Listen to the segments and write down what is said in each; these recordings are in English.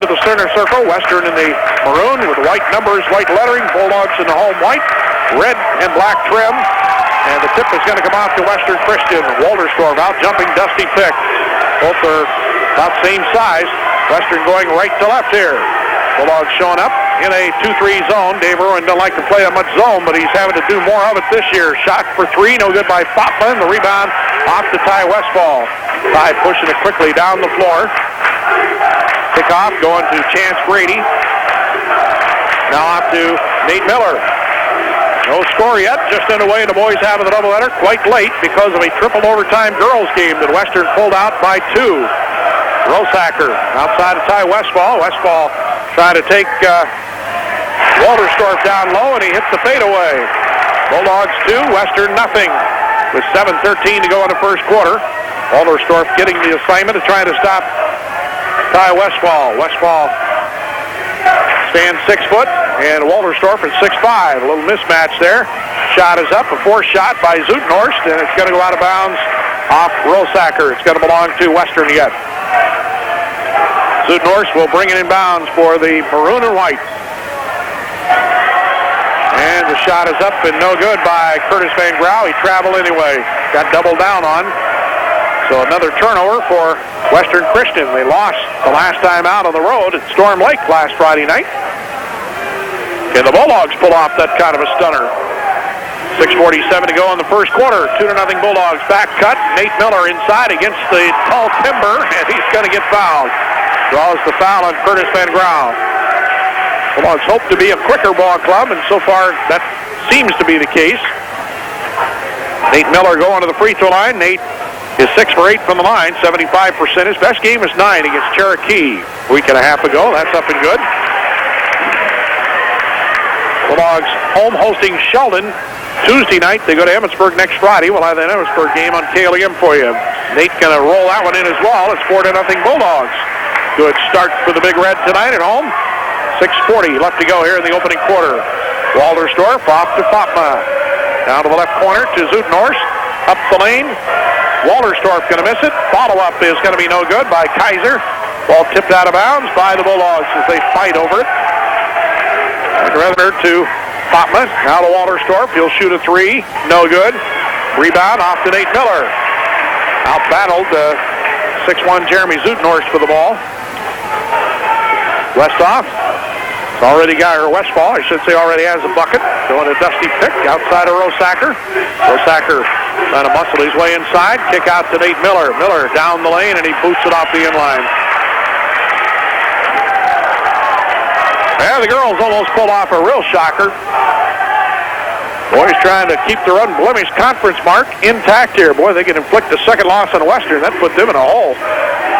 the center circle. Western in the maroon with white numbers, white lettering. Bulldogs in the home white, red and black trim. And the tip is going to come out to Western Christian. Walterstorff out jumping Dusty Pick. Both are about same size. Western going right to left here. Bulldogs showing up in a 2-3 zone. Dave Irwin doesn't like to play that much zone, but he's having to do more of it this year. Shot for three, no good by Popman. The rebound off to Ty Westfall. Ty pushing it quickly down the floor. Kickoff going to Chance Grady. Now off to Nate Miller. No score yet, just underway, and the boys have the doubleheader quite late because of a triple overtime girls game that Western pulled out by 2. Rosacker outside of Ty Westfall. Westfall trying to take Walterstorff down low, and he hits the fadeaway. Bulldogs 2, Western nothing. With 7:13 to go in the first quarter. Walterstorff getting the assignment of trying to stop Ty Westfall. Westfall stands 6 foot, and Walterstorff is 6'5". A little mismatch there. Shot is up, a forced shot by Zutenhorst, and it's going to go out of bounds off Rosacker. It's going to belong to Western yet. Zutenhorst will bring it in bounds for the maroon and white. And the shot is up and no good by Curtis Van Grau. He traveled anyway. Got doubled down on. So another turnover for Western Christian. They lost the last time out on the road at Storm Lake last Friday night. Can the Bulldogs pull off that kind of a stunner? 6:47 to go in the first quarter. 2-0 Bulldogs. Back cut. Nate Miller inside against the tall timber, and he's going to get fouled. Draws the foul on Curtis Van Grau. Bulldogs hope to be a quicker ball club, and so far that seems to be the case. Nate Miller going to the free throw line. Nate is 6 for 8 from the line, 75%. His best game is 9 against Cherokee a week and a half ago. That's up and good. Bulldogs home hosting Sheldon Tuesday night. They go to Emmetsburg next Friday. We'll have that Emmetsburg game on KLEM for you. Nate's going to roll that one in as well. It's 4-0 Bulldogs. Good start for the Big Red tonight at home. 6:40 left to go here in the opening quarter. Walterstorff off to Popma. Down to the left corner to Zutenhorst. Up the lane. Walterstorff going to miss it. Follow-up is going to be no good by Kaiser. Ball tipped out of bounds by the Bulldogs as they fight over it. Rather to Popma. Now to Walterstorff. He'll shoot a 3. No good. Rebound off to Nate Miller. Out-battled 6'1" Jeremy Zutenhorst for the ball. Westhoff. Already got her Westfall. I should say already has a bucket. Going to Dusty Pick outside of Rosacker. Rosacker trying to muscle his way inside. Kick out to Nate Miller. Miller down the lane, and he boots it off the inline. Yeah, the girls almost pulled off a real shocker. Boys trying to keep their unblemished conference mark intact here. Boy, they can inflict a second loss on Western. That put them in a hole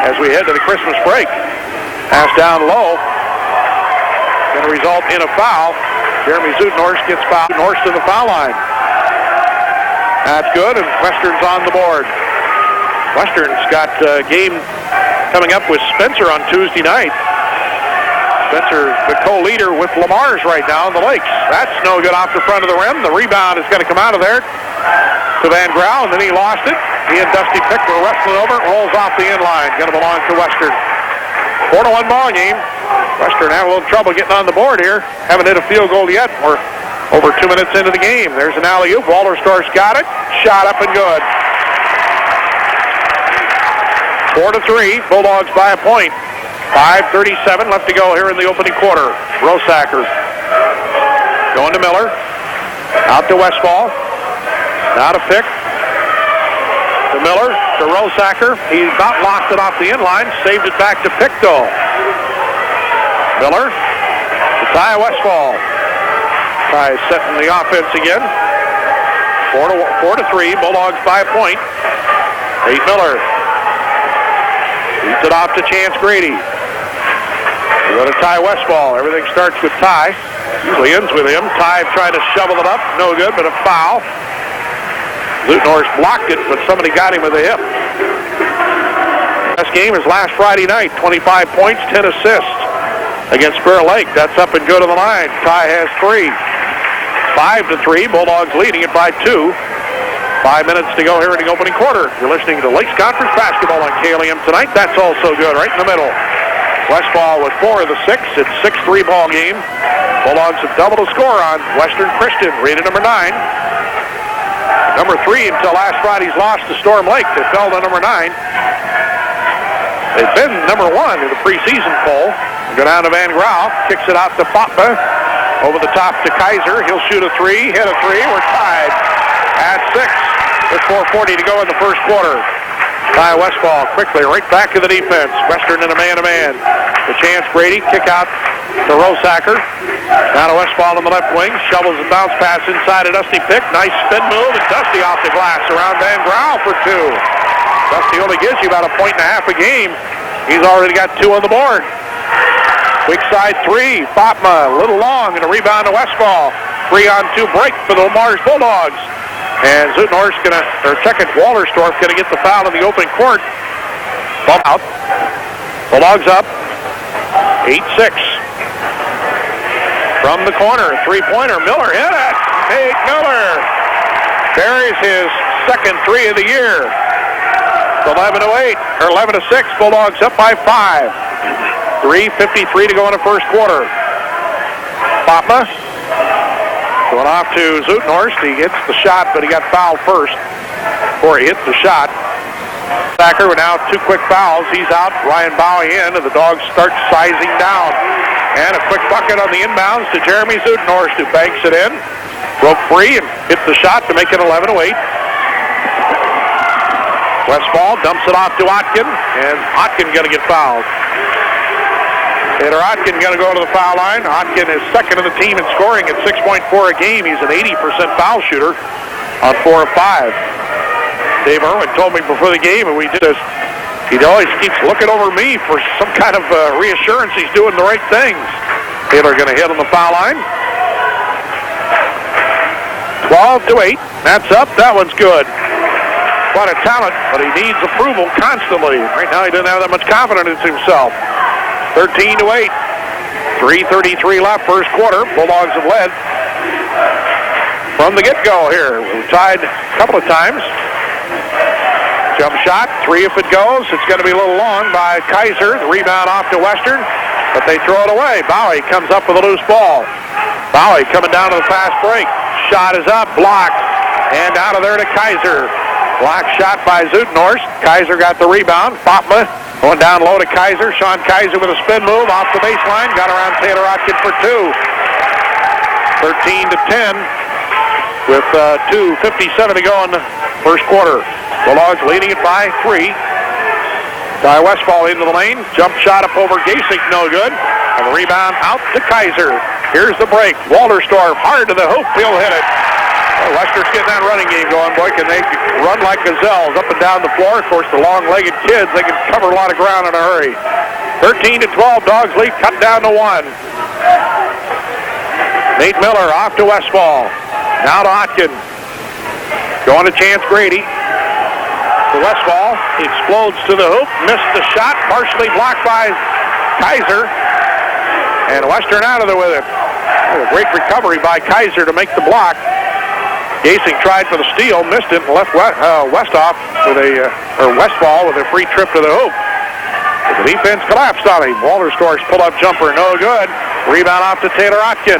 as we head to the Christmas break. Pass down low. Going to result in a foul. Jeremy Zutenhorst gets fouled. Zutenhorst to the foul line. That's good, and Western's on the board. Western's got a game coming up with Spencer on Tuesday night. Spencer, the co-leader with Lamar's right now in the Lakes. That's no good off the front of the rim. The rebound is going to come out of there to Van Grau, and then he lost it. He and Dusty Pick were wrestling over it. Rolls off the inline. Going to belong to Western. 4-1 ball game. Western having a little trouble getting on the board here. Haven't hit a field goal yet. We're over 2 minutes into the game. There's an alley-oop. Walterstorff's got it. Shot up and good. 4-3. Bulldogs by a point. 5:37 left to go here in the opening quarter. Rosacker going to Miller. Out to Westfall. Now to Pick. To Miller. To Rosacker. He about lost it off the inline. Saved it back to Pick though. Miller. To Ty Westfall. Ty setting the offense again. 4-3. Bulldogs by a point. Nate Miller. Beats it off to Chance Grady. We go to Ty Westfall. Everything starts with Ty. Usually ends with him. Ty tried to shovel it up. No good, but a foul. Zutenhorst blocked it, but somebody got him with a hip. Best game is last Friday night. 25 points, 10 assists against Bear Lake. That's up and good on the line. Ty has 3. 5-3. Bulldogs leading it by 2. 5 minutes to go here in the opening quarter. You're listening to Lakes Conference Basketball on KLEM tonight. That's also good right in the middle. Westfall with 4 of the 6. It's 6-3 ball game. Bulldogs have doubled the score on Western Christian, rated number 9. Number 3 until last Friday's loss to Storm Lake. They fell to number 9. They've been number 1 in the preseason poll. Go down to Van Grau, kicks it out to Fatma. Over the top to Kaiser. He'll shoot a 3, hit a 3. We're tied at 6 with 4:40 to go in the first quarter. Ty Westfall quickly right back to the defense. Western in a man-to-man. The chance Grady, kick out to Rosacker. Now to Westfall on the left wing. Shovels a bounce pass inside of Dusty Pick. Nice spin move, and Dusty off the glass around Van Grau for 2. Dusty only gives you about 1.5 points a game. He's already got 2 on the board. Weak side 3. Fatma a little long, and a rebound to Westfall. 3-on-2 break for the Mars Bulldogs. And Zutenhorst second Walterstorff gonna get the foul in the open court. Ball out. Bulldogs up. 8-6. From the corner, 3-pointer. Miller hit it. Nate Miller buries his second 3 of the year. It's 11-8 or 11-6. Bulldogs up by 5. 3:53 to go in the first quarter. Fatma going off to Zutenhorst. He hits the shot, but he got fouled first before he hits the shot. Sacker with now 2 quick fouls. He's out. Ryan Bowie in, and the Dogs start sizing down. And a quick bucket on the inbounds to Jeremy Zutenhorst, who banks it in. Broke free and hit the shot to make it 11-8. Westfall dumps it off to Otkin, and Otkin going to get fouled. Taylor Otkin going to go to the foul line. Otkin is second of the team in scoring at 6.4 a game. He's an 80% foul shooter on 4 of 5. Dave Irwin told me before the game, and we did this, he always keeps looking over me for some kind of reassurance he's doing the right things. Taylor going to hit on the foul line. 12-8. That's up. That one's good. Quite a talent, but he needs approval constantly. Right now he doesn't have that much confidence in himself. 13-8. 3:33 left first quarter. Bulldogs have led from the get-go here. We've tied a couple of times. Jump shot, 3 if it goes. It's going to be a little long by Kaiser. The rebound off to Western, but they throw it away. Bowie comes up with a loose ball. Bowie coming down to the fast break. Shot is up, blocked, and out of there to Kaiser. Block shot by Zutenhorst. Kaiser got the rebound. Fatma going down low to Kaiser. Sean Kaiser with a spin move off the baseline. Got around Taylor Otkin for 2. 13-10 with 2:57 to go in the first quarter. Bulldogs leading it by 3. Ty Westfall into the lane. Jump shot up over Gasink, no good. And the rebound out to Kaiser. Here's the break. Walterstorff hard to the hoop. He'll hit it. Well, Wester's getting that running game going, boy. Can they run like gazelles up and down the floor? Of course, the long-legged kids, they can cover a lot of ground in a hurry. 13-12, Dogs lead cut down to 1. Nate Miller off to Westfall. Now to Otkin. Going to Chance Grady. To Westfall. He explodes to the hoop. Missed the shot. Partially blocked by Kaiser. And Western out of there with it. A great recovery by Kaiser to make the block. Gasink tried for the steal, missed it, and left Westfall with a free trip to the hoop. But the defense collapsed on him. Walterstorff's pull-up jumper, no good. Rebound off to Taylor Otkin.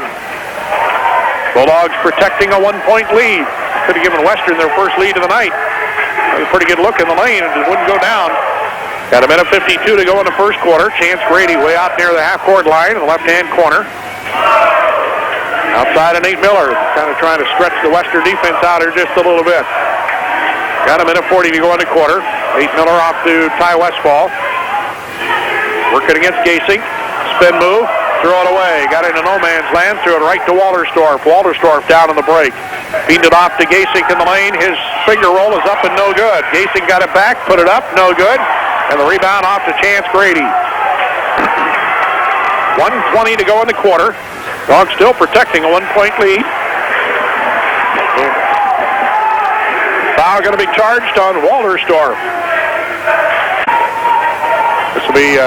Bulldogs protecting a 1-point lead. Could have given Western their first lead of the night. A pretty good look in the lane, and it wouldn't go down. Got a minute 52 to go in the first quarter. Chance Grady way out near the half-court line in the left-hand corner. Outside of Nate Miller, kind of trying to stretch the Western defense out here just a little bit. Got a minute 40 to go in the quarter. Nate Miller off to Ty Westfall. Working against Gasink. Spin move, throw it away. Got into no man's land, threw it right to Walterstorff. Walterstorff down on the break. Feed it off to Gasink in the lane. His finger roll is up and no good. Gasink got it back, put it up, no good. And the rebound off to Chance Grady. 1:20 to go in the quarter. Dogs still protecting a 1-point lead. Foul going to be charged on Walterstorff. This will be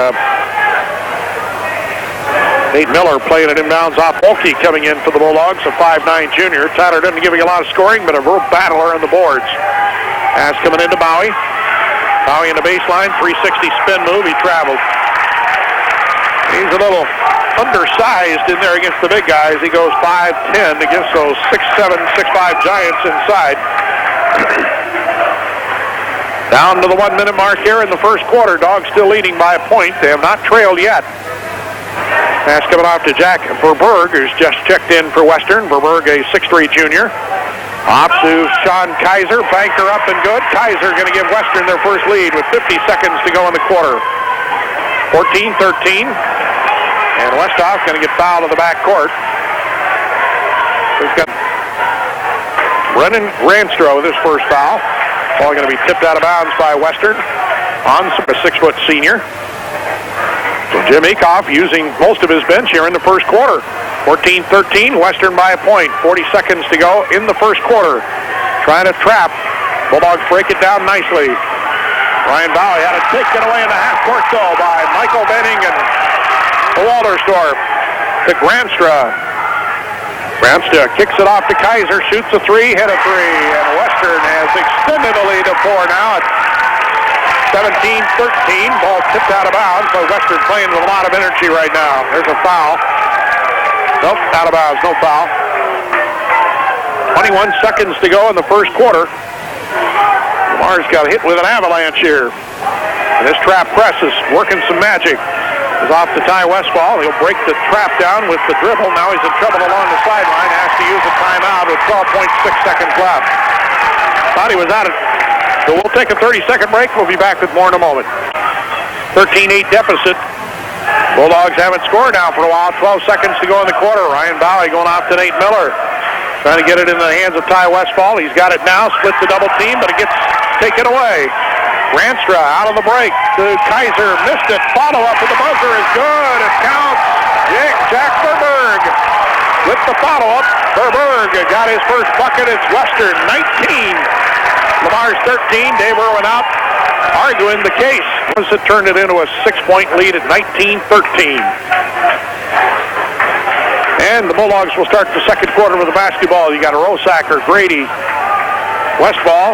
Nate Miller playing it inbounds off Polke coming in for the Bulldogs, a 5'9" junior. Tyler doesn't give you a lot of scoring, but a real battler on the boards. Pass coming into Bowie. Bowie in the baseline, 360 spin move. He traveled. He's a little undersized in there against the big guys. He goes 5'10" against those 6'7", 6'5" Giants inside. Down to the 1 minute mark here in the first quarter. Dogs still leading by a point. They have not trailed yet. Pass coming off to Jack Verberg, who's just checked in for Western. Verberg, a 6'3" junior. Off to Sean Kaiser. Banker up and good. Kaiser going to give Western their first lead with 50 seconds to go in the quarter. 14-13. And Westhoff going to get fouled in the back court. We've got Brennan Ranstrow with his first foul. Ball going to be tipped out of bounds by Western on a 6-foot senior. So Jim Eekhoff using most of his bench here in the first quarter. 14-13, Western by a point. 40 seconds to go in the first quarter. Trying to trap. Bulldogs break it down nicely. Ryan Bowie had it taken away in the half court though by Michael Benning and Walterstorff to Granstra. Granstra kicks it off to Kaiser, shoots a three, hit a three, and Western has extended the lead to 4 now. It's 17-13, ball tipped out of bounds, but Western playing with a lot of energy right now. There's a foul. Nope, out of bounds, no foul. 21 seconds to go in the first quarter. Lamar's got hit with an avalanche here. And this trap press is working some magic. Is off to Ty Westfall. He'll break the trap down with the dribble. Now he's in trouble along the sideline. Has to use a timeout with 12.6 seconds left. Thought he was out of it. So we'll take a 30-second break. We'll be back with more in a moment. 13-8 deficit. Bulldogs haven't scored now for a while. 12 seconds to go in the quarter. Ryan Bowie going off to Nate Miller. Trying to get it in the hands of Ty Westfall. He's got it now. Splits the double team, but it gets taken away. Ranstra out of the break to Kaiser. Missed it. Follow up with the buzzer is good. It counts. Jack Verberg with the follow up. Verberg got his first bucket. It's Western 19. Lamar's 13. Dave Irwin out arguing the case. It turned it into a 6-point lead at 19-13. And the Bulldogs will start the second quarter with a basketball. You got a Rosacker, Grady, Westfall,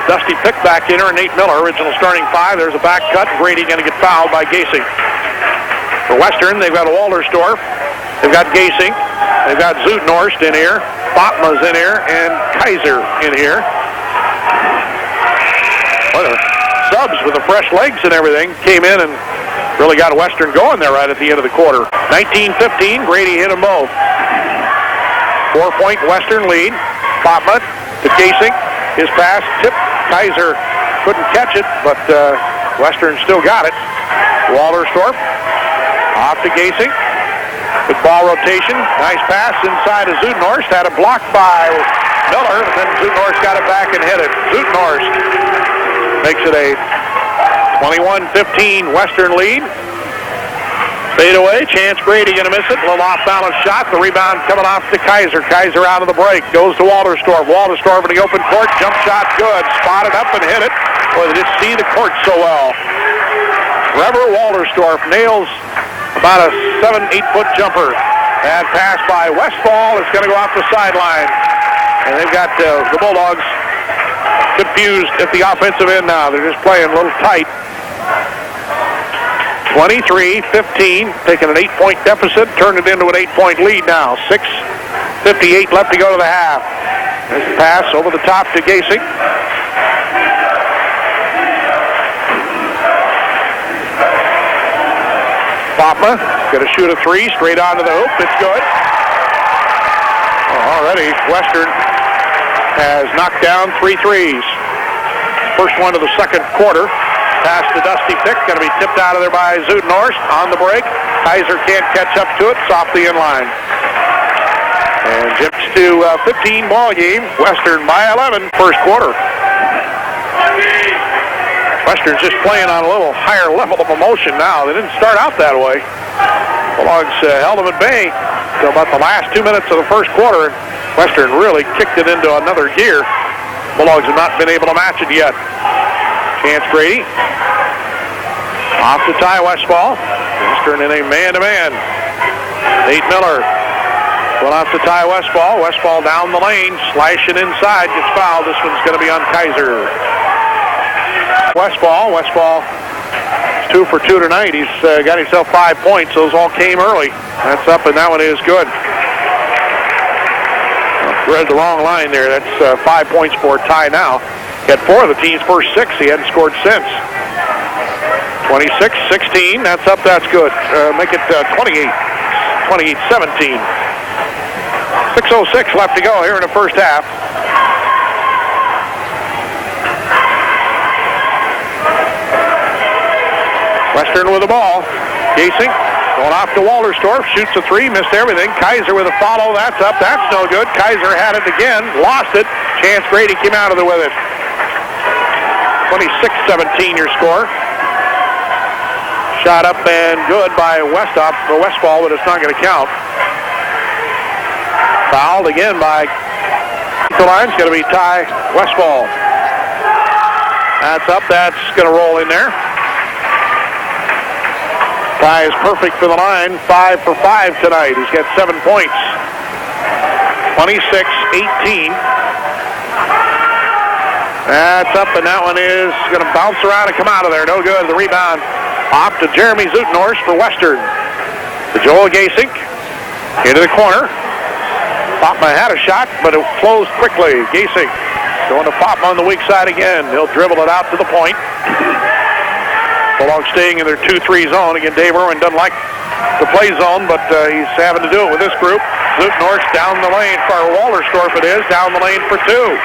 Dusty Pick back in her, and Nate Miller, original starting 5. There's a back cut. Grady going to get fouled by Gasing. For Western, they've got a Walterstorff. They've got Gasing. They've got Zuidnorst in here. Fatma's in here, and Kaiser in here. Subs with the fresh legs and everything came in and really got Western going there right at the end of the quarter. 19-15, Grady hit them both. 4-point Western lead. Fatma to Gasing. His pass tipped. Kaiser couldn't catch it, but Western still got it. Walterstorff off to Gasing. Good ball rotation. Nice pass inside of Zuidnorst. Had it blocked by Miller, and then Zuidnorst got it back and hit it. Zuidnorst makes it a 21-15 Western lead. Fade away. Chance Grady going to miss it. A little off-balance shot. The rebound coming off to Kaiser. Kaiser out of the break. Goes to Walterstorff. Walterstorff in the open court. Jump shot good. Spotted up and hit it. Boy, they just see the court so well. Trevor Walterstorff nails about a 7-8-foot jumper. And pass by Westfall. It's going to go off the sideline. And they've got the Bulldogs confused at the offensive end now. They're just playing a little tight. 23-15, taking an 8-point deficit, turned it into an 8-point lead now. 6:58 left to go to the half. There's a pass over the top to Gasing. Fatma going to shoot a three straight onto the hoop. It's good. Already, Western has knocked down 3 threes. First one of the second quarter. Pass to Dusty Pick, going to be tipped out of there by Zuidnorst on the break. Kaiser can't catch up to it, it's off the inline. And jumps to 15 ball game. Western by 11, first quarter. Western's just playing on a little higher level of emotion now. They didn't start out that way. Bulldogs held them at bay until about the last 2 minutes of the first quarter. Western really kicked it into another gear. Bulldogs have not been able to match it yet. Chance Grady. Off to Ty Westfall. Western in a man-to-man. Nate Miller. Going off to Ty Westfall. Westfall down the lane. Slashing inside. Gets fouled. This one's going to be on Kaiser. Westfall 2 for 2 tonight. He's got himself 5 points. Those all came early. That's up, and that one is good. Read the wrong line there. That's 5 points for Ty now. He had 4 of the team's first 6. He hadn't scored since. 26-16. That's up. That's good. Make it 28-17. 6:06 left to go here in the first half. Western with the ball. Gasing going off to Walterstorff. Shoots a 3. Missed everything. Kaiser with a follow. That's up. That's no good. Kaiser had it again. Lost it. Chance Grady came out of there with it. 26-17 your score. Shot up and good by Westfall, but it's not going to count. Fouled again by the line. It's going to be Ty Westfall. That's up. That's going to roll in there. Ty is perfect for the line. 5 for 5 tonight. He's got 7 points. 26-18. That's up, and that one is going to bounce around and come out of there. No good. The rebound off to Jeremy Zutenhorst for Western. To Joel Gasink. Into the corner. Popma had a shot, but it closed quickly. Gasink going to Popma on the weak side again. He'll dribble it out to the point. Bulldogs staying in their 2-3 zone. Again, Dave Irwin doesn't like to play zone, but he's having to do it with this group. Zutenhorst down the lane for Walterstorff it is. Down the lane for 2.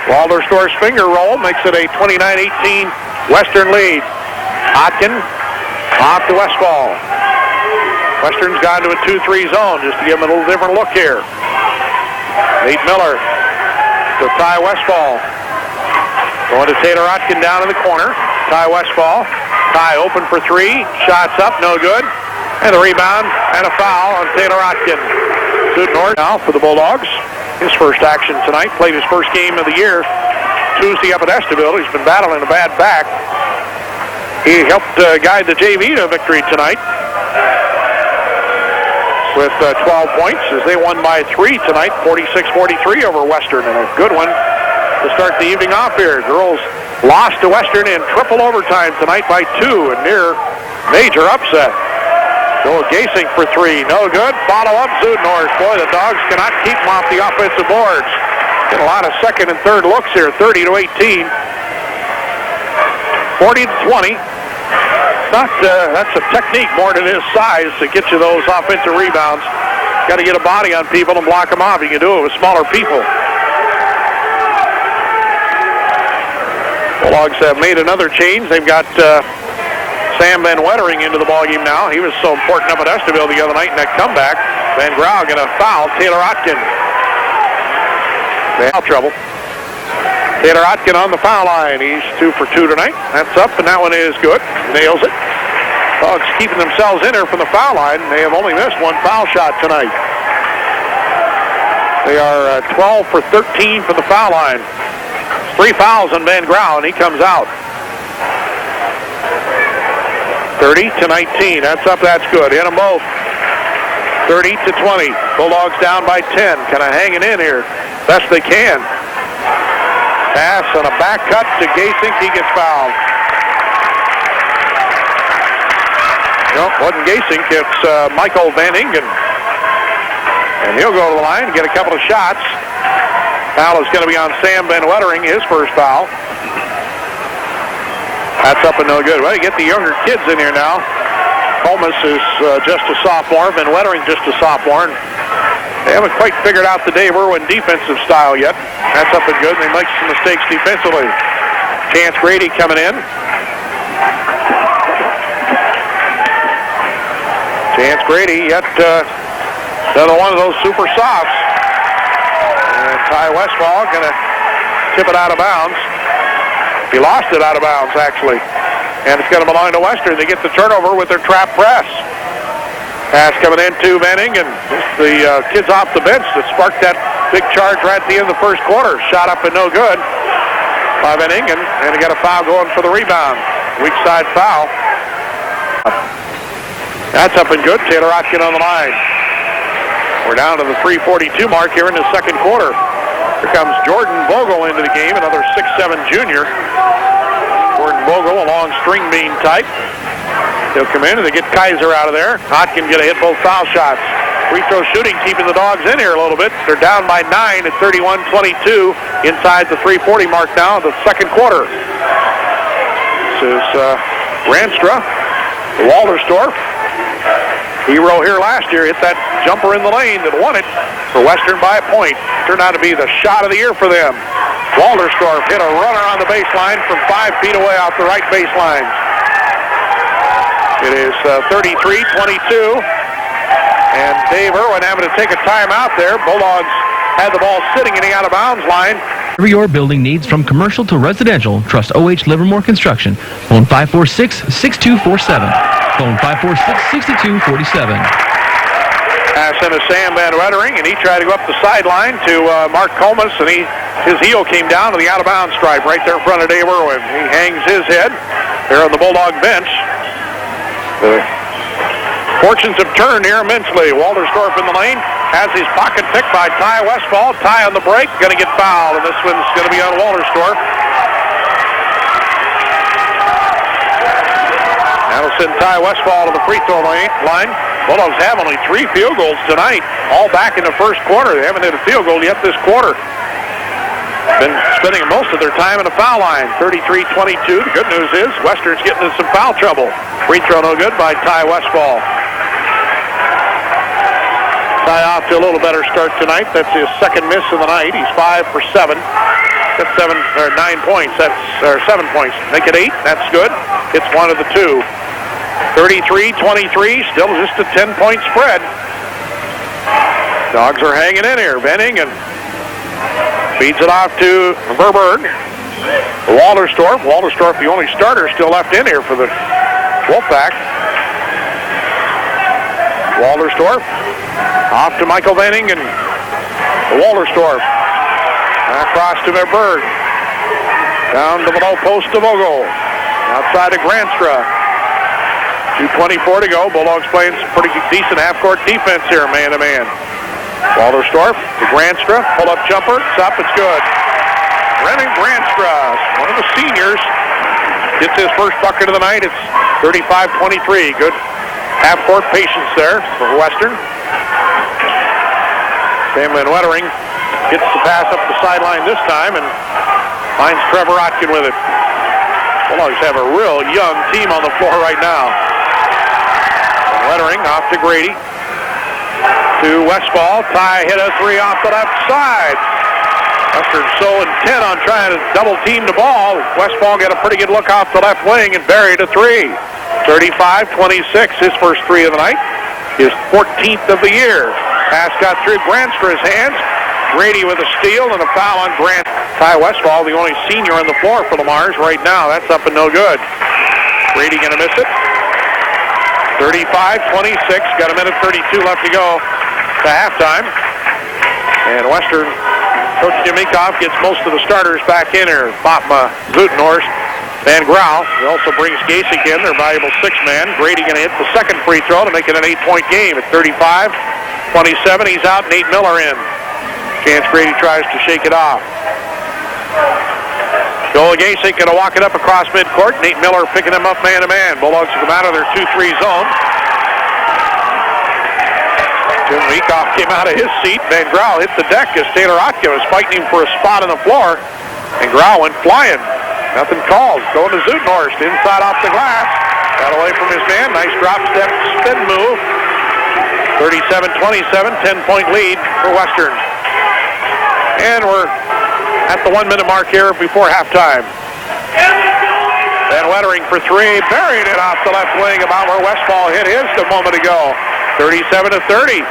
Walterstorff's finger roll makes it a 29-18 Western lead. Otkin off to Westfall. Western's gone to a 2-3 zone just to give him a little different look here. Nate Miller to Ty Westfall. Going to Taylor Otkin down in the corner. Ty Westfall. Ty open for 3. Shots up, no good. And a rebound and a foul on Taylor Otkin. Zutenhorst now for the Bulldogs. His first action tonight. Played his first game of the year Tuesday up at Esteville. He's been battling a bad back. He helped guide the JV to victory tonight with 12 points as they won by 3 tonight, 46-43 over Western, and a good one to start the evening off here. Girls lost to Western in triple overtime tonight by 2, a near major upset. Joel Gasink for 3, no good. Follow up Zutenhorst. Boy, the Dogs cannot keep him off the offensive boards. Get a lot of second and third looks here, 30-18. 40-20. That's a technique more than his size to get you those offensive rebounds. Got to get a body on people and block them off. You can do it with smaller people. Bulldogs have made another change. They've got Sam Van Wettering into the ballgame now. He was so important up at Esteville the other night in that comeback. Van Grau going to foul Taylor Otkin. Foul trouble. Taylor Otkin on the foul line. He's 2 for 2 tonight. That's up, and that one is good. Nails it. Dogs keeping themselves in there from the foul line. They have only missed 1 foul shot tonight. They are 12 for 13 from the foul line. 3 fouls on Van Grau, and he comes out. 30-19. That's up. That's good. Hit them both. 30-20. Bulldogs down by 10. Kind of hanging in here best they can. Pass on a back cut to Gasink. He gets fouled. No, wasn't Gasink. It's Michael Van Ingen. And he'll go to the line and get a couple of shots. Foul is going to be on Sam Van Wettering, his first foul. That's up and no good. Well, you get the younger kids in here now. Holmes is just a sophomore. Van Wettering just a sophomore. They haven't quite figured out the Dave Irwin defensive style yet. That's up and good. They make some mistakes defensively. Chance Grady coming in. Chance Grady yet another one of those super softs. And Ty Westfall going to tip it out of bounds. He lost it out of bounds, actually. And it's going to belong to Western. They get the turnover with their trap press. Pass coming in to Van Ingen. The kids off the bench that sparked that big charge right at the end of the first quarter. Shot up and no good by Van Ingen. And they got a foul going for the rebound. Weak side foul. That's up and good. Taylor Otkin on the line. We're down to the 3:42 mark here in the second quarter. Here comes Jordan Vogel into the game, another 6'7" junior. Jordan Vogel, a long string bean type. He'll come in and they get Kaiser out of there. Otkin going to hit both foul shots. Free throw shooting keeping the Dogs in here a little bit. They're down by 9 at 31-22 inside the 3:40 mark now of the second quarter. This is Granstra, Walderstorff. Hero here last year hit that jumper in the lane that won it for Western by a point. Turned out to be the shot of the year for them. Walderstorff hit a runner on the baseline from 5 feet away off the right baseline. It is 33-22. And Dave Irwin having to take a timeout there. Bulldogs had the ball sitting in the out-of-bounds line. Whatever your building needs, from commercial to residential, trust OH Livermore Construction. Phone 546-6247. Phone 546-6247. Pass into Sam Van Wettering, and he tried to go up the sideline to Mark Comas, and his heel came down to the out-of-bounds stripe right there in front of Dave Irwin. He hangs his head there on the Bulldog bench. The fortunes have turned here immensely. Walderstorff in the lane has his pocket picked by Ty Westfall. Ty on the break, going to get fouled, and this one's going to be on Walderstorff. That'll send Ty Westfall to the free throw line. Bulldogs have only 3 field goals tonight, all back in the first quarter. They haven't hit a field goal yet this quarter. Been spending most of their time in the foul line. 33-22. The good news is Western's getting in some foul trouble. Free throw no good by Ty Westfall. Ty off to a little better start tonight. That's his second miss of the night. He's 5 for 7. That's 9 points. That's 7 points. Make it 8. That's good. It's one of the 2. 33-23. Still just a 10-point spread. Dogs are hanging in here. Venning and feeds it off to Verberg. Walderstorff. Walderstorff, the only starter still left in here for the Wolfpack. Walderstorff off to Michael Venning and Walderstorff. Across to Verberg. Down to the low post to Vogel. Outside to Granstra. 2:24 to go. Bulldogs playing some pretty decent half-court defense here, man-to-man. Walderstorff to Granstra. Pull-up jumper. It's up. It's good. Brennan Granstra, one of the seniors, gets his first bucket of the night. It's 35-23. Good half-court patience there for Western. Sam Van Wettering gets the pass up the sideline this time and finds Trevor Otkin with it. Bulldogs have a real young team on the floor right now. Van Wettering off to Grady. To Westfall. Ty hit a 3 off the left side. Western so intent on trying to double team the ball. Westfall got a pretty good look off the left wing and buried a 3. 35-26, his first 3 of the night. His 14th of the year. Pass got through Granstra's hands. Grady with a steal and a foul on Grant. Ty Westfall, the only senior on the floor for the Mars right now. That's up and no good. Grady going to miss it. 35-26, got a minute 32 left to go to halftime. And Western, Coach Demikoff gets most of the starters back in here. Botma, Zutenhorst, Van Grau. He also brings Gasek in, their valuable 6-man. Grady going to hit the second free throw to make it an 8-point game at 35-27. He's out, Nate Miller in. Chance Grady tries to shake it off. Joel Gasek going to walk it up across midcourt. Nate Miller picking him up man-to-man. Bulldogs come out of their 2-3 zone. Jim Meekoff came out of his seat. Van Grau hit the deck as Taylor Otkin was fighting him for a spot on the floor. And Grau went flying. Nothing called. Going to Zutenhorst. Inside off the glass. Got away from his man. Nice drop step spin move. 37-27. 10-point lead for Western. And we're at the 1-minute mark here before halftime. Van Wettering for 3. Buried it off the left wing about where Westfall hit his a moment ago. 37-30.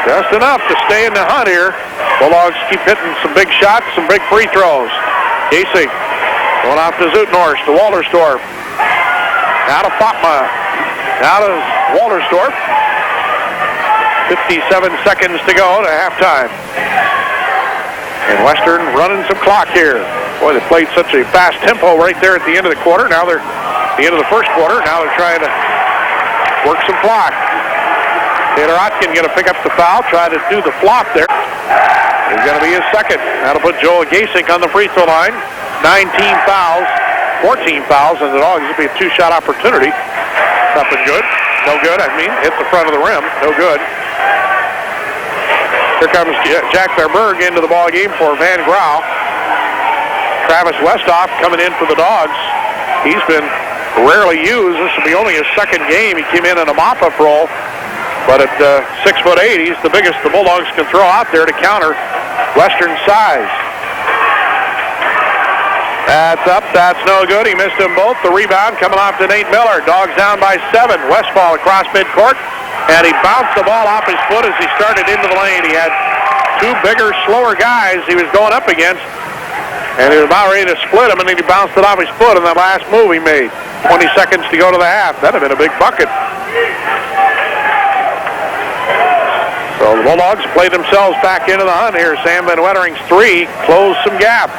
Just enough to stay in the hunt here. Bulldogs keep hitting some big shots, some big free throws. Gasek going off to Zutenhorst, to Walderstorff. Now to Fatma. Now to Walderstorff. 57 seconds to go to halftime. And Western running some clock here. Boy, they played such a fast tempo right there at the end of the quarter. Now they're at the end of the first quarter. Now they're trying to work some clock. Taylor Otkin going to pick up the foul, try to do the flop there. It's going to be his second. That'll put Joel Gasek on the free throw line. 9 team fouls 14 fouls, and the Dogs will be a two-shot opportunity. Up and good. No good, hit the front of the rim. No good. Here comes Jack Verberg into the ball game for Van Grau. Travis Westhoff coming in for the Dogs. He's been rarely used. This will be only his second game. He came in a mop-up role. But at 6'8", he's the biggest the Bulldogs can throw out there to counter Western size. That's up. That's no good. He missed them both. The rebound coming off to Nate Miller. Dogs down by 7. Westfall across midcourt. And he bounced the ball off his foot as he started into the lane. He had two bigger, slower guys he was going up against. And he was about ready to split him, and then he bounced it off his foot in that last move he made. 20 seconds to go to the half. That'd have been a big bucket. So the Bulldogs played themselves back into the hunt here. Sam Van Wettering's three closed some gap.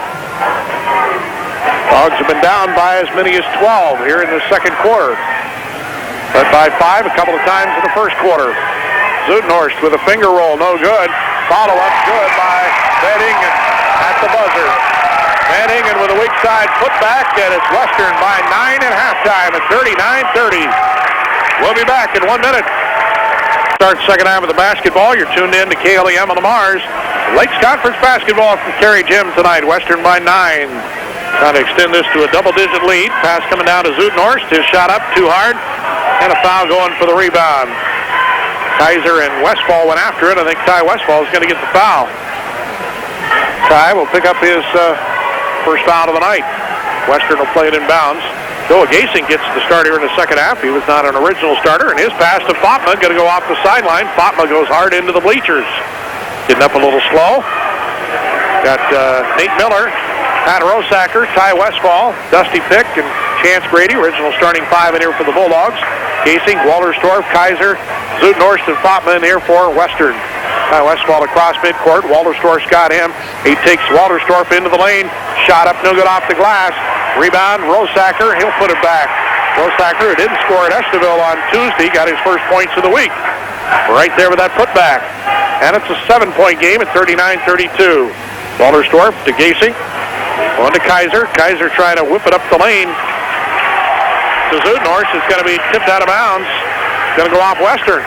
Dogs have been down by as many as 12 here in the second quarter. Led by 5 a couple of times in the first quarter. Zutenhorst with a finger roll, no good. Follow-up good by Van Ingen at the buzzer. Van Ingen with a weak side putback, and it's Western by 9 at halftime at 39-30. We'll be back in 1 minute. Start second half of the basketball. You're tuned in to KLEM on the Mars. Lakes Conference basketball from Kerry Gym tonight. Western by 9. Trying to extend this to a double-digit lead. Pass coming down to Zutenhorst. His shot up too hard, and a foul going for the rebound. Kaiser and Westfall went after it. I think Ty Westfall is going to get the foul. Ty will pick up his first foul of the night. Western will play it in bounds. Noah Gasing gets the start here in the second half. He was not an original starter, and his pass to Fatma going to go off the sideline. Fatma goes hard into the bleachers. Getting up a little slow. Got Nate Miller, Pat Rosacker, Ty Westfall, Dusty Pick, and Chance Grady, original starting 5 in here for the Bulldogs. Gasing, Walterstorff, Kaiser, Zutenhorst, and Fatma in here for Western. Ty Westfall across midcourt. Walterstorff's got him. He takes Walterstorff into the lane. Shot up, no good off the glass. Rebound, Rosacker. He'll put it back. Rosacker, who didn't score at Esterville on Tuesday, got his first points of the week. Right there with that putback. And it's a 7-point game at 39-32. Walterstorff to Gasing. On to Kaiser. Kaiser trying to whip it up the lane to Zutenhorst. It's going to be tipped out of bounds. It's going to go off Western.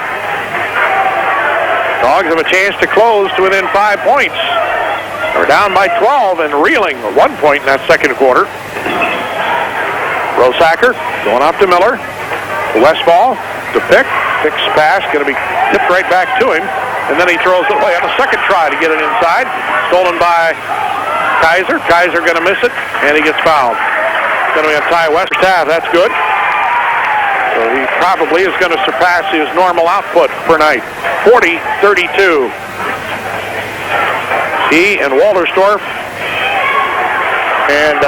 Dogs have a chance to close to within 5 points. They're down by 12 and reeling 1 point in that second quarter. Rosacker going off to Miller. Westfall to Pick. Pick's pass going to be tipped right back to him. And then he throws it away on a second try to get it inside. Stolen by Kaiser. Kaiser going to miss it, and he gets fouled. It's going to be a Ty West half. That's good. So he probably is going to surpass his normal output per night. 40-32. He and Walterstorff and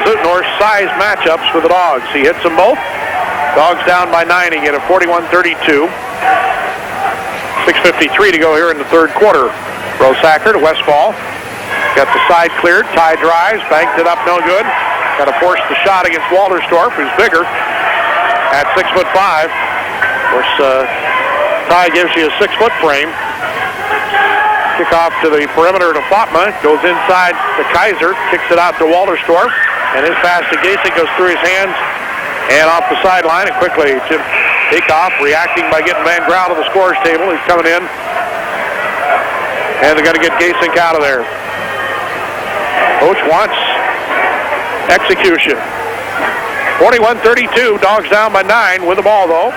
Zutenhorst size matchups with the Dogs. He hits them both. Dogs down by 9 again at 41-32. 6:53 to go here in the third quarter. Rosacker to Westfall. Got the side cleared. Ty drives. Banked it up. No good. Got to force the shot against Walterstorff, who's bigger at 6'5". Of course, Ty gives you a 6-foot frame. Kick off to the perimeter to Fatma. Goes inside to Kaiser. Kicks it out to Walterstorff. And his pass to Gasing goes through his hands and off the sideline. And quickly, Jim Takeoff reacting by getting Van Grau to the scorer's table. He's coming in. And they're going to get Gasing out of there. Coach wants execution. 41-32. Dogs down by 9 with the ball, though.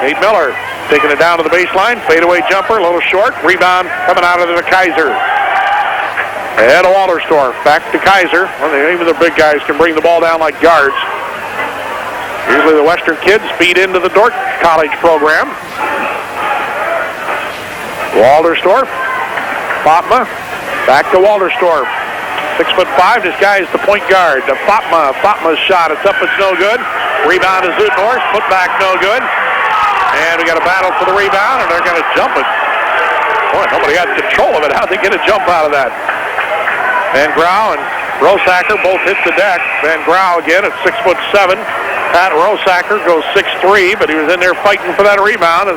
Nate Miller taking it down to the baseline. Fadeaway jumper, a little short. Rebound coming out of the Kaiser. Ahead of Walterstorff. Back to Kaiser. Well, even the big guys can bring the ball down like guards. Usually the Western kids feed into the Dordt College program. Walterstorff. Fatma. Back to Walterstorff. 6'5". This guy is the point guard. Fatma. Fatma's shot. It's up. It's no good. Rebound to Zutenhorst. Put back no good. And we got a battle for the rebound, and they're going to jump it. Boy, nobody got control of it. How'd they get a jump out of that? Van Grau and Rosacker both hit the deck. Van Grau again at 6'7". Pat Rosacker goes 6'3", but he was in there fighting for that rebound, and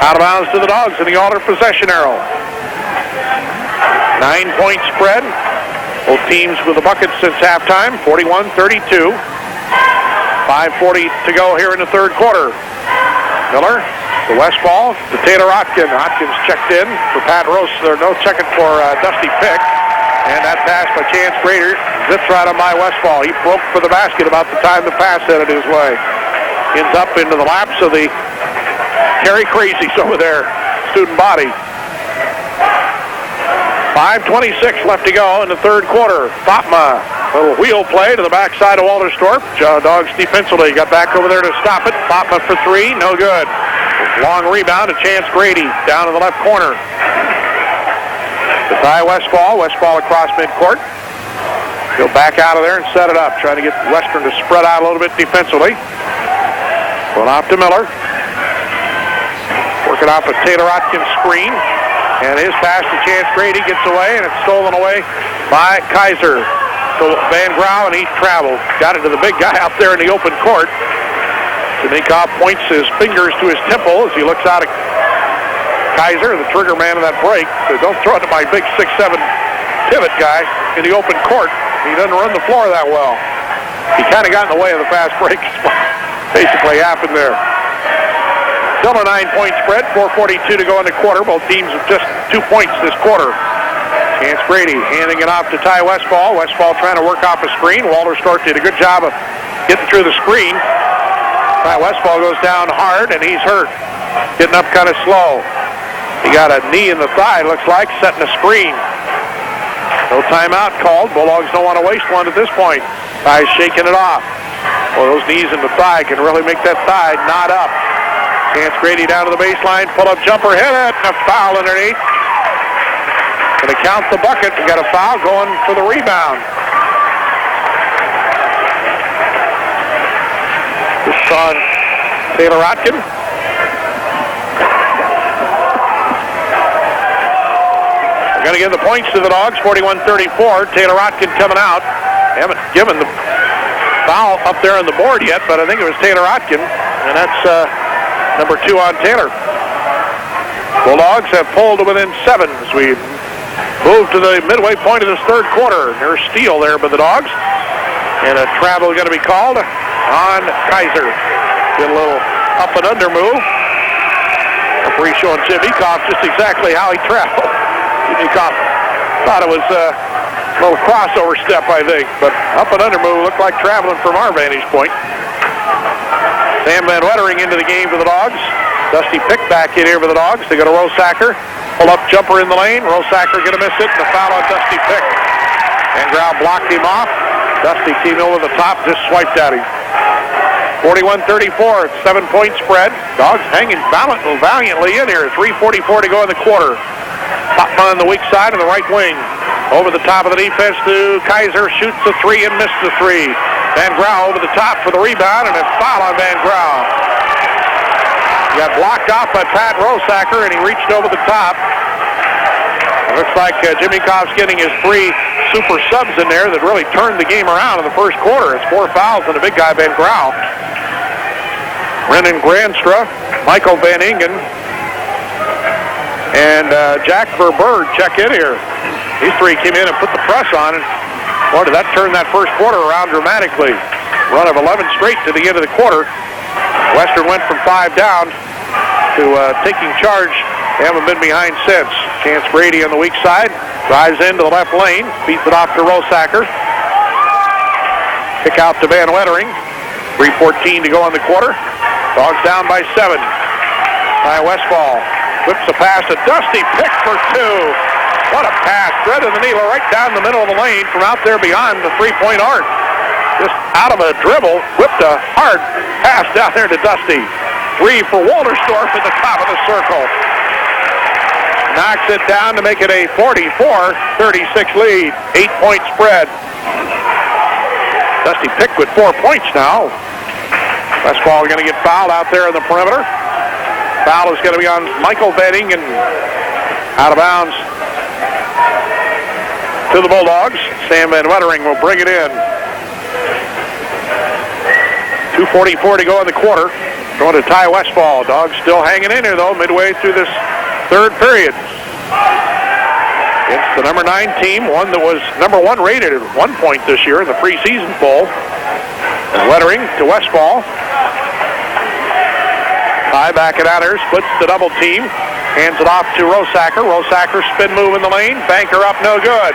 out of bounds to the Dogs in the Alder possession arrow. 9-point spread. Both teams with a bucket since halftime, 41-32. 5:40 to go here in the third quarter. Miller, the Westfall to Taylor Atkins. Atkins checked in for Pat Rose. There's no checking for Dusty Pick. And that pass by Chance Grader zips right on by Westfall. He broke for the basket about the time the pass headed his way. Ends up into the laps of the Carey Crazies over there. Student body. 5:26 left to go in the third quarter. Fatma, little wheel play to the backside of Walterstorp. Dogs defensively got back over there to stop it. Fatma for three, no good. Long rebound to Chance Grady down in the left corner. To Ty Westfall. Westfall across midcourt. He'll back out of there and set it up, trying to get Western to spread out a little bit defensively. Put off to Miller. Working off a Taylor Atkins screen. And his pass to Chance Grady gets away, and it's stolen away by Kaiser. So Van Grau, and he traveled. Got it to the big guy out there in the open court. Chemikov points his fingers to his temple as he looks out at Kaiser, the trigger man of that break. So don't throw it to my big 6'7" pivot guy in the open court. He doesn't run the floor that well. He kind of got in the way of the fast break. Basically happened there. Still a 9-point spread, 4:42 to go in the quarter. Both teams have just 2 points this quarter. Chance Brady handing it off to Ty Westfall. Westfall trying to work off a screen. Walterstorp did a good job of getting through the screen. Ty Westfall goes down hard, and he's hurt. Getting up kind of slow. He got a knee in the thigh, looks like, setting a screen. No timeout called. Bulldogs don't want to waste one at this point. Ty's shaking it off. Well, those knees in the thigh can really make that thigh knot up. Chance Grady down to the baseline, pull-up jumper, hit it, and a foul underneath. Going to count the bucket. We got a foul going for the rebound. This is on Taylor Atkins. We're going to give the points to the Dogs, 41-34. Taylor Atkins coming out. They haven't given the foul up there on the board yet, but I think it was Taylor Atkins, and that's number 2 on Taylor. Bulldogs have pulled to within 7 as we move to the midway point of this third quarter. There's steal there by the Dogs. And a travel going to be called on Kaiser. Did a little up and under move. Referee showing Chemikov just exactly how he traveled. Chemikov thought it was a little crossover step, I think. But up and under move looked like traveling from our vantage point. Sam Van Wettering into the game for the Dogs. Dusty Pick back in here for the Dogs. They go to Rosacker. Pull up jumper in the lane. Rosacker going to miss it. And a foul on Dusty Pick. Van Grau blocked him off. Dusty came over the top, just swiped at him. 41-34, 7-point spread. Dogs hanging valiantly in here. 3:44 to go in the quarter. Popma on the weak side of the right wing. Over the top of the defense to Kaiser. Shoots the three and missed the three. Van Grau over the top for the rebound, and a foul on Van Grau. He got blocked off by Pat Rosacker, and he reached over the top. It looks like Chemikov's getting his 3 super subs in there that really turned the game around in the first quarter. It's 4 fouls on the big guy, Van Grau. Brennan Granstra, Michael Van Ingen, and Jack Verberg check in here. These 3 came in and put the press on, and boy, did that turn that first quarter around dramatically. Run of 11 straight to the end of the quarter. Western went from 5 down to taking charge. They haven't been behind since. Chance Brady on the weak side. Drives into the left lane. Beats it off to Rosacker. Kick out to Van Wettering. 3:14 to go in the quarter. Dogs down by 7. Ty Westfall whips a pass to Dusty Pick for 2. What a pass. Threading the needle right down the middle of the lane from out there beyond the 3-point arc. Just out of a dribble, whipped a hard pass down there to Dusty. 3 for Walterstorp at the top of the circle. Knocks it down to make it a 44-36 lead. 8-point spread. Dusty Pick with 4 points now. Westfall going to get fouled out there in the perimeter. Foul is going to be on Michael Van Ingen. Out of bounds to the Bulldogs. Sam Van Wettering will bring it in. 2:44 to go in the quarter. Going to Ty Westfall. Dogs still hanging in here, though, midway through this third period. It's the number 9 team, one that was number 1 rated at one point this year in the preseason poll. Wettering to Westfall. High back it out here, splits the double team. Hands it off to Rosacker. Rosacker spin move in the lane. Banker up, no good.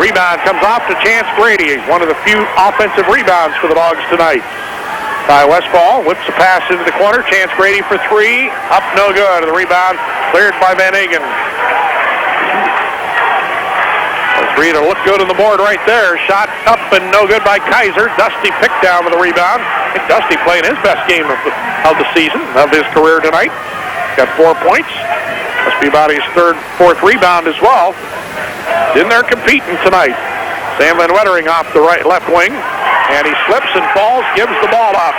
Rebound comes off to Chance Grady. One of the few offensive rebounds for the Dogs tonight. Ty Westfall whips a pass into the corner. Chance Grady for three. Up, no good. The rebound cleared by Van Ingen. The three to look good on the board right there. Shot up and no good by Kaiser. Dusty picked down with the rebound. I think Dusty playing his best game of the season, of his career tonight. Got 4 points. Must be about his fourth rebound as well. In there competing tonight. Sam Van Wettering off the left wing. And he slips and falls, gives the ball up.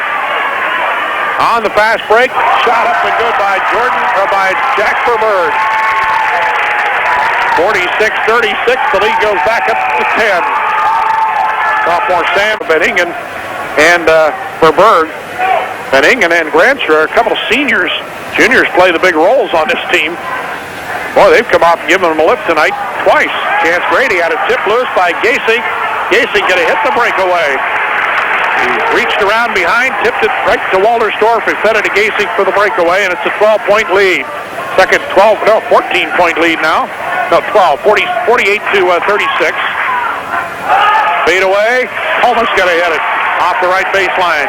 On the fast break, shot up and good by Jack Verberg. 46-36, the lead goes back up to 10. Sophomore Sam Van Ingen and Verberg. Van Ingen and Granstra, a couple of seniors, juniors play the big roles on this team. Boy, they've come off and given them a lift tonight twice. Chance Grady had a tip loose by Gacy. Gacy going to hit the breakaway. He reached around behind, tipped it right to Waltersdorf. He fed it to Gacy for the breakaway, and it's a 12-point lead. 14-point lead now. No, 48 to 36. Fade away. Comus got to hit it off the right baseline.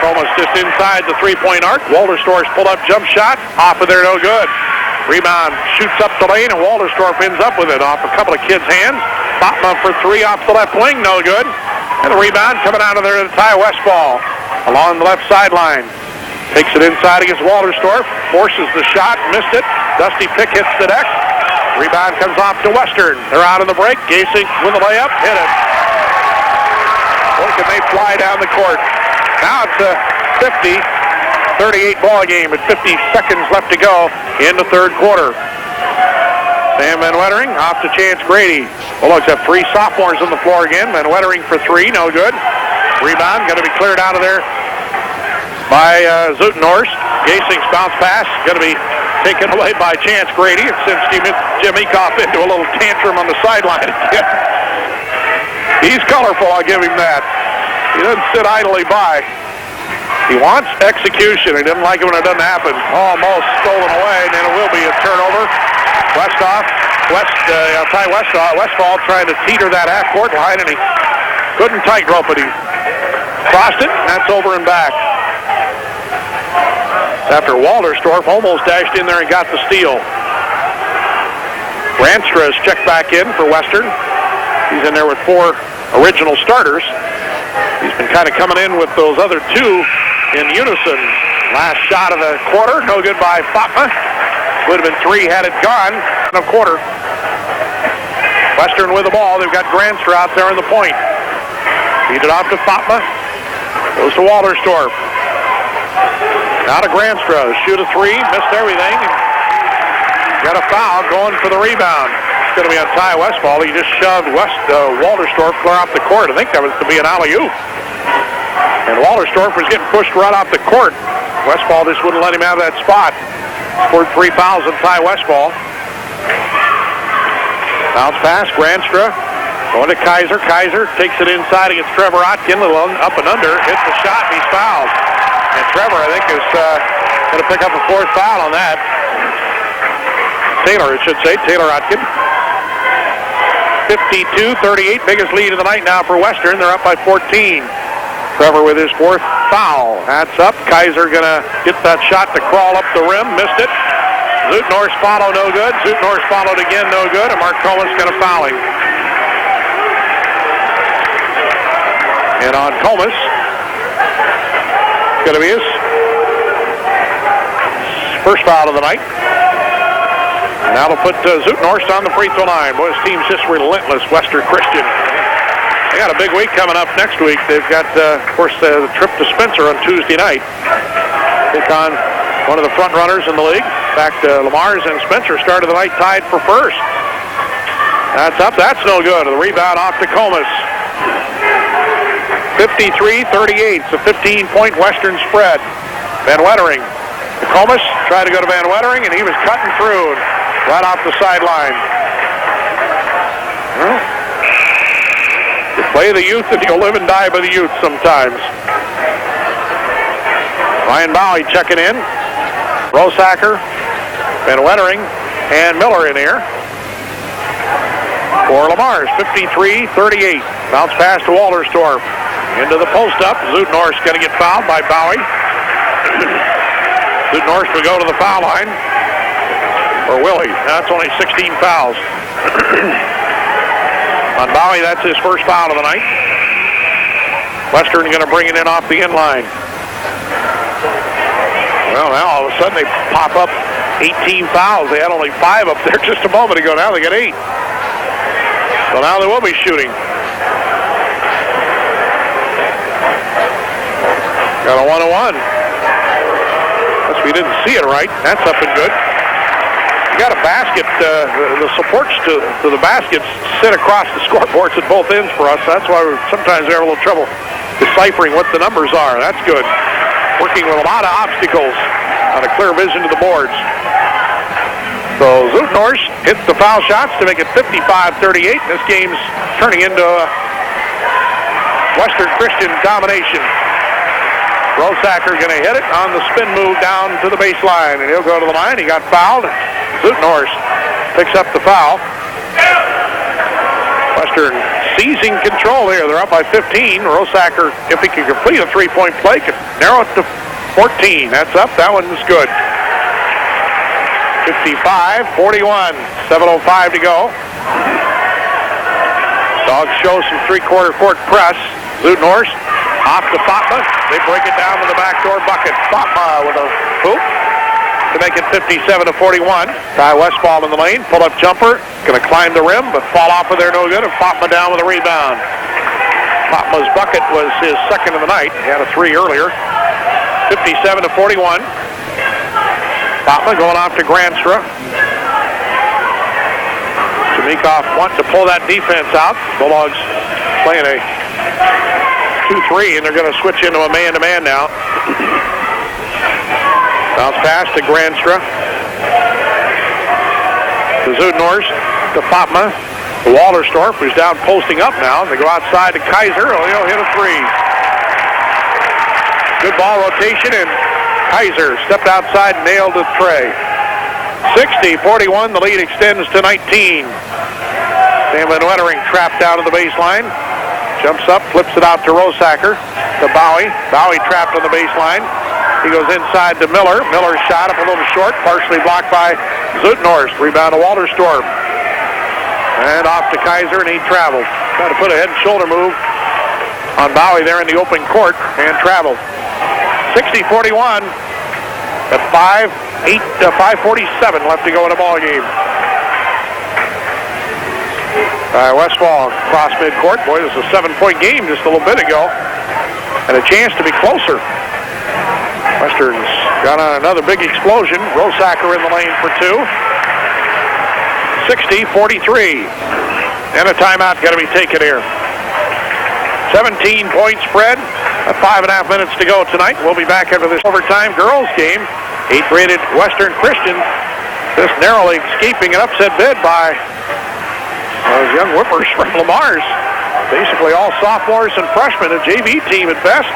Comus just inside the three-point arc. Waltersdorf's pulled up jump shot. Off of there, no good. Rebound shoots up the lane, and Waltersdorf ends up with it off a couple of kids' hands. Botman for three off the left wing, no good. And the rebound coming out of there to Ty Westfall along the left sideline. Takes it inside against Waltersdorf, forces the shot, missed it. Dusty Pick hits the deck. Rebound comes off to Western. They're out on the break. Gacy with the layup, hit it. Boy, can they fly down the court. Now it's a 50-38 ball game with 50 seconds left to go in the third quarter. Sam Van Wettering off to Chance Grady. Bulldogs have three sophomores on the floor again. Van Wettering for three, no good. Rebound going to be cleared out of there by Zutenhorst. Gasing's bounce pass going to be taken away by Chance Grady. It sends Jim Ecoff into a little tantrum on the sideline again. He's colorful, I'll give him that. He doesn't sit idly by. He wants execution. He doesn't like it when it doesn't happen. Almost stolen away, and then it will be a turnover. Ty Westfall trying to teeter that half-court line, and he couldn't tightrope it. He crossed it, and that's over and back. After Waltersdorf almost dashed in there and got the steal. Granstra is checked back in for Western. He's in there with four original starters. He's been kind of coming in with those other two in unison. Last shot of the quarter, no good by Fatma. Would have been three had it gone in a quarter. Western with the ball. They've got Granstra out there in the point. Feed it off to Fatma. Goes to Waltersdorf. Now to Granstra. Shoot a three. Missed everything. Got a foul going for the rebound. It's going to be on Ty Westfall. He just shoved Waltersdorf clear off the court. I think that was to be an alley-oop. And Waltersdorf was getting pushed right off the court. Westfall just wouldn't let him have that spot. Scored 3 fouls on Ty Westfall. Bounce pass, Granstra. Going to Kaiser. Kaiser takes it inside against Trevor Otkin. Little up and under. Hits the shot, and he's fouled. And Trevor, I think, is going to pick up a fourth foul on that. Taylor, it should say. Taylor Otkin. 52-38. Biggest lead of the night now for Western. They're up by 14. Trevor with his fourth foul. That's up. Kaiser going to get that shot to crawl up the rim. Missed it. Zutenhorst follow, no good. Zutenhorst followed again, no good. And Mark Comus going to foul him. And on Comus, going to be his first foul of the night. Now they'll put Zutenhorst on the free throw line. Boy, this team's just relentless, Western Christian. They got a big week coming up next week. They've got, of course, the trip to Spencer on Tuesday night. Take on one of the front runners in the league. In fact, Lamar's and Spencer started the night tied for first. That's up. That's no good. The rebound off to Comus. 53-38. It's a 15-point Western spread. Van Wettering. Comus tried to go to Van Wettering, and he was cutting through right off the sideline. Well, You play the youth and you'll live and die by the youth sometimes. Ryan Bowie checking in. Rosacker, Van Wettering, and Miller in here. For Lamar's 53-38. Bounce pass to Walterstorff. Into the post up. Zuidnorst going to get fouled by Bowie. Zuidnorst will go to the foul line. Or will he? That's only 16 fouls. On Bowie, that's his first foul of the night. Western going to bring it in off the end line. Well, now all of a sudden they pop up 18 fouls. They had only 5 up there just a moment ago. Now they got 8. So now they will be shooting. Got a 1-on-1. Guess we didn't see it right. That's up and good. You got a basket. The supports to the baskets sit across the scoreboards at both ends for us. That's why sometimes we have a little trouble deciphering what the numbers are. That's good. Working with a lot of obstacles on a clear vision to the boards. So Zuidnorst hits the foul shots to make it 55-38. This game's turning into a Western Christian domination. Rosacker going to hit it on the spin move down to the baseline, and he'll go to the line. He got fouled. Zuidnorst picks up the foul. Western seizing control here. They're up by 15. Rosacker, if he can complete a three-point play, could narrow it to 14. That's up. That one's good. 55-41. 7:05 to go. Dogs show some three-quarter court press. Zuidnorst off to Fatma. They break it down to the backdoor bucket. Fatma with a hoop to make it 57-41. Ty Westfall in the lane. Pull-up jumper. Going to climb the rim, but fall off of there no good. And Fatma down with a rebound. Fatma's bucket was his second of the night. He had a 3 earlier. 57-41. Fatma going off to Granstra. Chemikov wants to pull that defense out. Bulldogs playing a 2-3, and they're going to switch into a man-to-man now. Bounce pass to Granstra. To Zuidnorst. To Fatma. To Walterstorff, who's down posting up now. They go outside to Kaiser. Oh, he'll hit a 3. Good ball rotation, and Kaiser stepped outside and nailed the tray. 60-41, the lead extends to 19. Sam Van Wettering trapped out of the baseline. Jumps up, flips it out to Rosacker. To Bowie. Bowie trapped on the baseline. He goes inside to Miller. Miller's shot up a little short, partially blocked by Zuidnorst. Rebound to Walterstorff. And off to Kaiser, and he travels. Trying to put a head and shoulder move on Bowie there in the open court, and traveled. 60-41 at 5:47 left to go in the ball game. Westfall across midcourt. Boy, this is a 7-point game just a little bit ago, and a chance to be closer. Western's got on another big explosion. Rosacker in the lane for 2. 60-43, and a timeout got to be taken here. 17-point spread. 5.5 minutes to go tonight. We'll be back after this overtime girls game. 8th-rated Western Christian just narrowly escaping an upset bid by those young whippers from Lamar's. Basically all sophomores and freshmen, a JV team at best.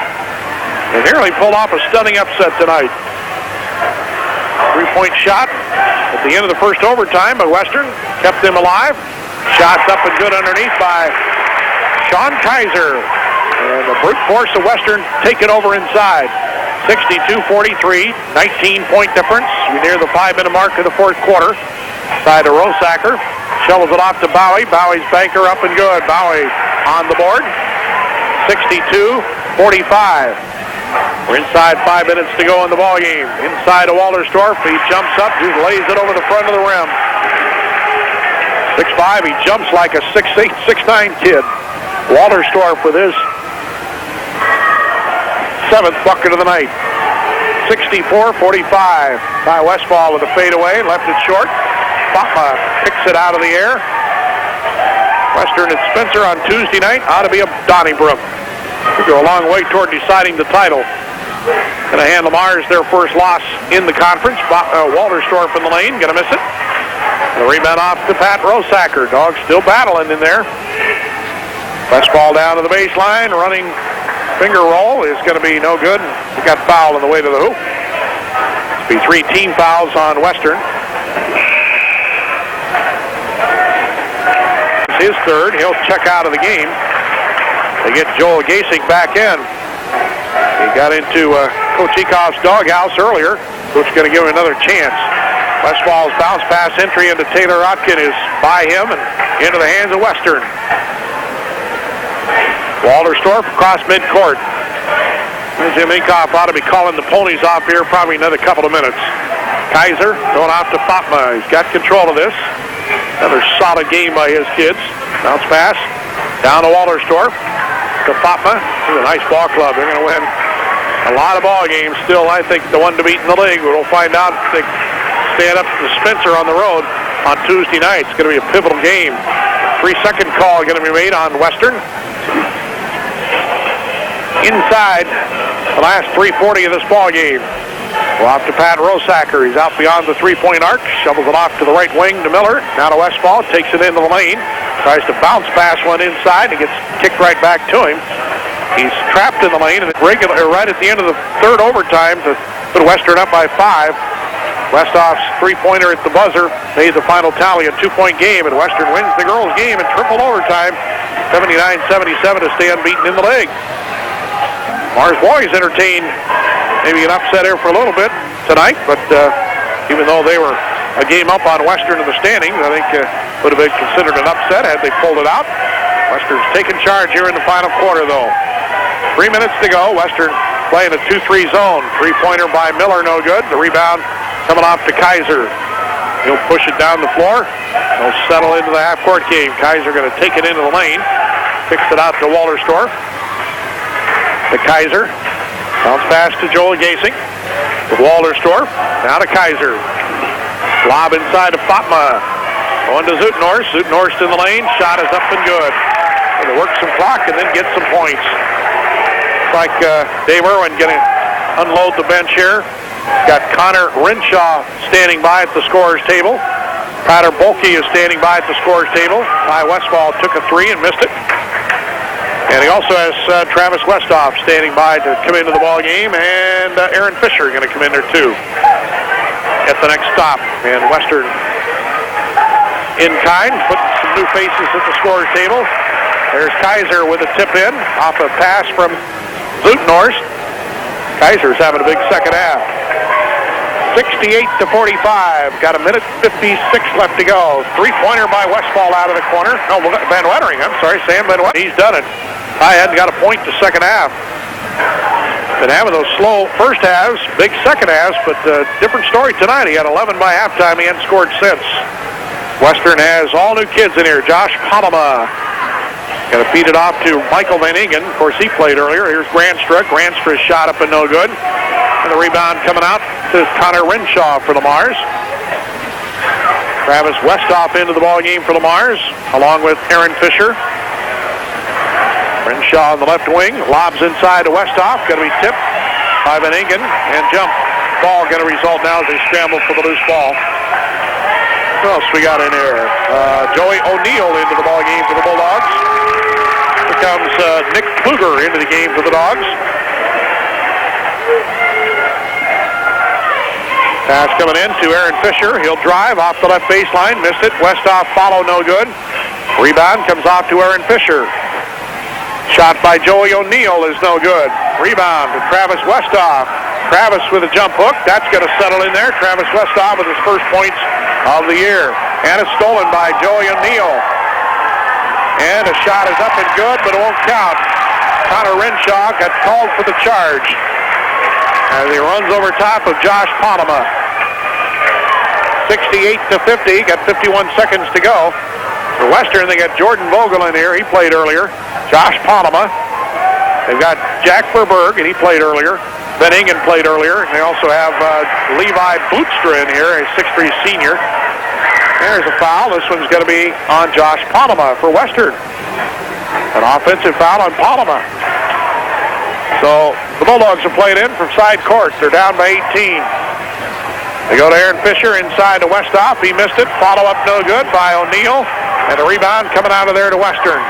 They nearly pulled off a stunning upset tonight. 3-point shot at the end of the first overtime by Western. Kept them alive. Shots up and good underneath by Sean Kaiser. And the brute force of Western taken over inside. 62-43, 19-point difference. We near the 5-minute mark of the fourth quarter. Side to Rosacker. Shovels it off to Bowie. Bowie's banker up and good. Bowie on the board. 62-45. We're inside 5 minutes to go in the ball game. Inside to Walterstorff. He jumps up, just lays it over the front of the rim. 6'5", he jumps like a 6'8", 6'9" kid. Walterstorff with his 7th bucket of the night. 64-45. Ty Westfall with a fadeaway, left it short. Fatma picks it out of the air. Western at Spencer on Tuesday night ought to be a Donnybrook. We go a long way toward deciding the title. Going to hand Lamar's their first loss in the conference. Walterstorff in the lane, going to miss it. The rebound off to Pat Rosacker. Dogs still battling in there. Westfall down to the baseline, running finger roll is going to be no good. He got fouled on the way to the hoop. It'll be 3 team fouls on Western. His third. He'll check out of the game. They get Joel Gasing back in. He got into Coach Ecoff's doghouse earlier. Coach going to give him another chance. Westfall's bounce pass entry into Taylor Otkin is by him and into the hands of Western. Walterstorff across midcourt. Jim Ecoff ought to be calling the ponies off here probably another couple of minutes. Kaiser going off to Fatma. He's got control of this. Another solid game by his kids. Bounce pass down to Walterstorff to Fatma. This is a nice ball club. They're going to win a lot of ball games. Still, I think the one to beat in the league. We'll find out if they stand up to Spencer on the road on Tuesday night. It's going to be a pivotal game. 3-second call going to be made on Western. Inside the last 3:40 of this ball game. Well, off to Pat Rosacker. He's out beyond the three-point arc. Shovels it off to the right wing to Miller. Now to Westfall. Takes it into the lane. Tries to bounce pass one inside. And gets kicked right back to him. He's trapped in the lane. And right at the end of the third overtime to put Western up by 5. Westhoff's three-pointer at the buzzer made the final tally a 2-point game. And Western wins the girls' game in triple overtime. 79-77 to stay unbeaten in the league. Mars boys entertained maybe an upset here for a little bit tonight, but even though they were a game up on Western in the standings, I think would have been considered an upset had they pulled it out. Western's taking charge here in the final quarter, though. 3 minutes to go. Western playing a 2-3 zone. Three-pointer by Miller, no good. The rebound coming off to Kaiser. He'll push it down the floor. He'll settle into the half-court game. Kaiser going to take it into the lane. Kicks it out to Walterstorff. To Kaiser. Bounce pass to Joel Gasing. To Walterstorff. Now to Kaiser. Lob inside to Fatma. Going to Zutenhorst. Zutenhorst in the lane. Shot is up and good. They work some clock and then get some points. It's like Dave Irwin going to unload the bench here. Got Connor Renshaw standing by at the scorer's table. Tyler Bolke is standing by at the scorer's table. Ty Westfall took a 3 and missed it. And he also has Travis Westhoff standing by to come into the ball game, and Aaron Fisher going to come in there too at the next stop. And Western in kind, putting some new faces at the scorer's table. There's Kaiser with a tip in off a pass from Zutenhorst. Kaiser's having a big second half. 68-45. Got a minute 56 left to go. Three-pointer by Westfall out of the corner. No, Van Wettering. I'm sorry, Sam Van Wettering. He's done it. I hadn't got a point the second half. Been having those slow first halves, big second halves, but different story tonight. He had 11 by halftime. He hadn't scored since. Western has all new kids in here. Josh Palama. Got to feed it off to Michael Van Ingen. Of course, he played earlier. Here's Granstra. Granstra's shot up and no good. And the rebound coming out to Connor Renshaw for the Mars. Travis Westhoff into the ball game for the Mars, along with Aaron Fisher. Renshaw on the left wing. Lobs inside to Westhoff. Going to be tipped by Van Ingen. And jump ball going to result now as they scramble for the loose ball. What else we got in here? Joey O'Neill into the ball game for the Bulldogs. Here comes Nick Kluger into the game for the Dogs. Pass coming in to Aaron Fisher. He'll drive off the left baseline. Missed it. Westhoff follow no good. Rebound comes off to Aaron Fisher. Shot by Joey O'Neill is no good. Rebound to Travis Westhoff. Travis with a jump hook. That's going to settle in there. Travis Westhoff with his first points of the year. And it's stolen by Joey O'Neill. And a shot is up and good, but it won't count. Connor Renshaw got called for the charge as he runs over top of Josh Palama. 68-50. Got 51 seconds to go. For Western, they got Jordan Vogel in here. He played earlier. Josh Palama. They've got Jack Verberg, and he played earlier. Van Ingen played earlier. And they also have Levi Bootstra in here, a 6'3 senior. There's a foul. This one's going to be on Josh Palama for Western. An offensive foul on Palama. So the Bulldogs are playing in from side court. They're down by 18. They go to Aaron Fisher inside to Westhoff. He missed it. Follow up no good by O'Neill. And the rebound coming out of there to Western.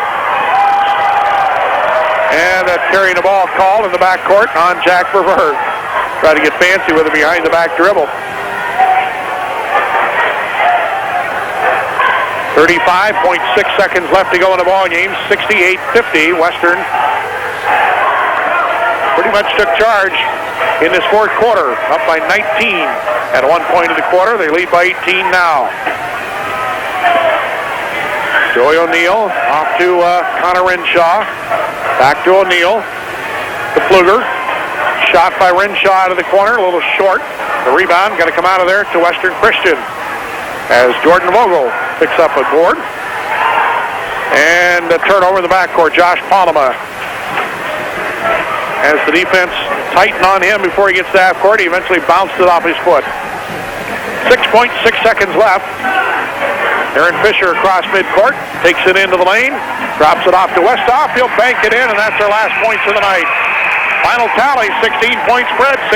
And that's carrying the ball called in the backcourt on Jack Ververd. Try to get fancy with a behind-the-back dribble. 35.6 seconds left to go in the ball game. 68-50. Western pretty much took charge in this fourth quarter, up by 19 at one point of the quarter. They lead by 18 now. Joey O'Neill off to Connor Renshaw. Back to O'Neill. To Pfluger. Shot by Renshaw out of the corner, a little short. The rebound got to come out of there to Western Christian as Jordan Vogel picks up a board. And a turnover in the backcourt. Josh Palma as the defense tightened on him before he gets to half court. He eventually bounced it off his foot. 6.6 seconds left. Aaron Fisher across midcourt, takes it into the lane, drops it off to Westhoff. He'll bank it in, and that's their last points of the night. Final tally, 16-point spread.